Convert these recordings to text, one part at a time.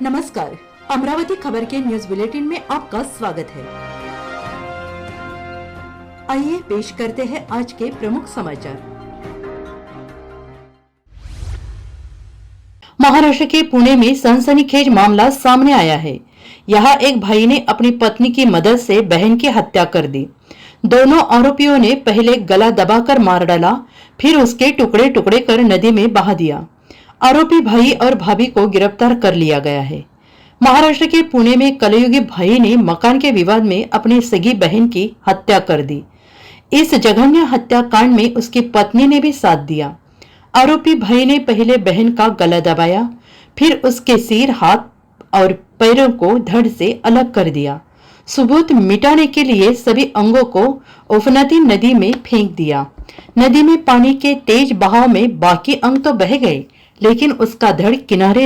नमस्कार, अमरावती खबर के न्यूज बुलेटिन में आपका स्वागत है। आइए पेश करते हैं आज के प्रमुख समाचार। महाराष्ट्र के पुणे में सनसनीखेज मामला सामने आया है। यहाँ एक भाई ने अपनी पत्नी की मदद से बहन की हत्या कर दी। दोनों आरोपियों ने पहले गला दबाकर मार डाला, फिर उसके टुकड़े टुकड़े कर नदी में बहा दिया। आरोपी भाई और भाभी को गिरफ्तार कर लिया गया है। महाराष्ट्र के पुणे में कलयुगी भाई ने मकान के विवाद में अपनी सगी बहन की हत्या कर दी। इस जघन्य हत्याकांड में उसकी पत्नी ने भी साथ दिया। आरोपी भाई ने पहले बहन का गला दबाया, फिर उसके सिर, हाथ और पैरों को धड़ से अलग कर दिया। सबूत मिटाने के लिए सभी अंगों को उफनती नदी में फेंक दिया। नदी में पानी के तेज बहाव में बाकी अंग तो बह गए, लेकिन उसका धड़ किनारे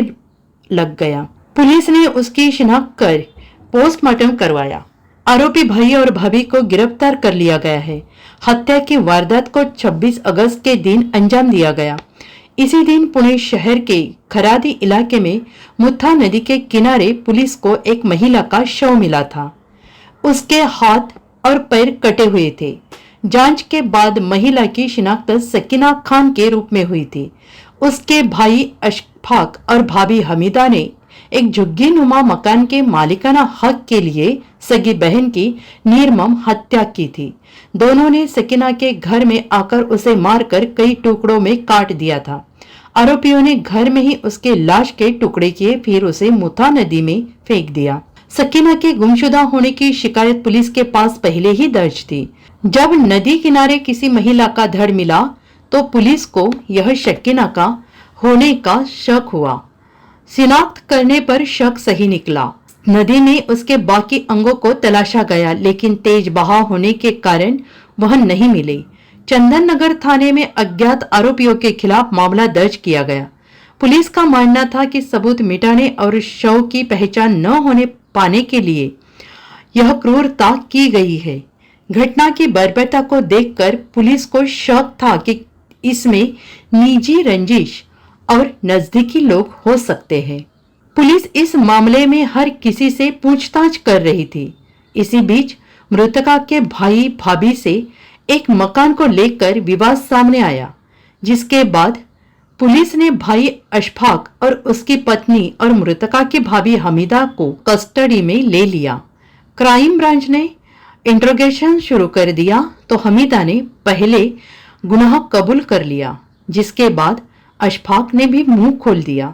लग गया। पुलिस ने उसकी शिनाख्त कर पोस्टमार्टम करवाया। आरोपी भाई और भाभी को गिरफ्तार कर लिया गया है। हत्या की वारदात को 26 अगस्त के दिन अंजाम दिया गया। इसी दिन पुणे शहर के खरादी इलाके में मुथा नदी के किनारे पुलिस को एक महिला का शव मिला था। उसके हाथ और पैर कटे हुए थे। जांच के बाद महिला की शिनाख्त सकीना खान के रूप में हुई थी। उसके भाई अशफाक और भाभी हमीदा ने एक झुग्गी नुमा मकान के मालिकाना हक के लिए सगी बहन की निर्मम हत्या की थी। दोनों ने सकीना के घर में आकर उसे मारकर कई टुकड़ों में काट दिया था। आरोपियों ने घर में ही उसके लाश के टुकड़े किए, फिर उसे मुथा नदी में फेंक दिया। सकीना के गुमशुदा होने की शिकायत पुलिस के पास पहले ही दर्ज थी। जब नदी किनारे किसी महिला का धड़ मिला तो पुलिस को यह सकीना का होने का शक हुआ। शिनाख्त करने पर शक सही निकला। नदी में उसके बाकी अंगों को तलाशा गया, लेकिन तेज बहाव होने के कारण वह नहीं मिले। चंदन नगर थाने में अज्ञात आरोपियों के खिलाफ मामला दर्ज किया गया। पुलिस का मानना था कि सबूत मिटाने और शव की पहचान न होने पाने के लिए यह क्रूरता की गई है। घटना की बर्बरता को देखकर पुलिस को शक था कि इसमें निजी रंजिश और नजदीकी लोग हो सकते हैं। पुलिस इस मामले में हर किसी से पूछताछ कर रही थी। इसी बीच मृतका के भाई भाभी से एक मकान को लेकर विवाद सामने आया, जिसके बाद पुलिस ने भाई अशफाक और उसकी पत्नी और मृतका की भाभी हमीदा को कस्टडी में ले लिया। क्राइम ब्रांच ने इंट्रोगेशन शुरू कर दिया तो हमीदा ने पहले गुनाह कबूल कर लिया, जिसके बाद अशफाक ने भी मुंह खोल दिया।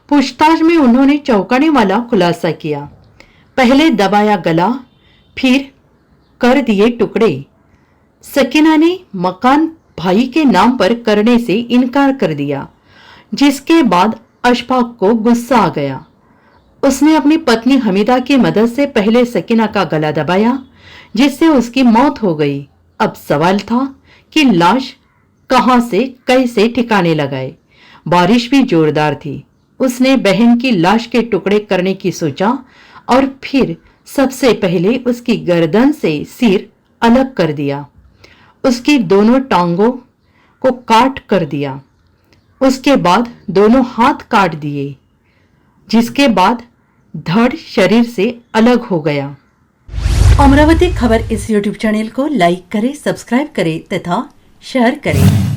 पूछताछ में उन्होंने चौंकाने वाला खुलासा किया। पहले दबाया गला, फिर कर दिए टुकड़े। सकीना ने मकान भाई के नाम पर करने से इनकार कर दिया, जिसके बाद अशफाक को गुस्सा आ गया। उसने अपनी पत्नी हमीदा की मदद से पहले सकीना का गला दबाया, जिससे उसकी मौत हो गई। अब सवाल था कि लाश कहां से कैसे ठिकाने लगाए। बारिश भी जोरदार थी। उसने बहन की लाश के टुकड़े करने की सोचा और फिर सबसे पहले उसकी गर्दन से सिर अलग कर दिया। उसकी दोनों टांगों को काट कर दिया। उसके बाद दोनों हाथ काट दिए, जिसके बाद धड़ शरीर से अलग हो गया। अमरावती खबर इस यूट्यूब चैनल को लाइक करें, सब्सक्राइब करें तथा शेयर करें।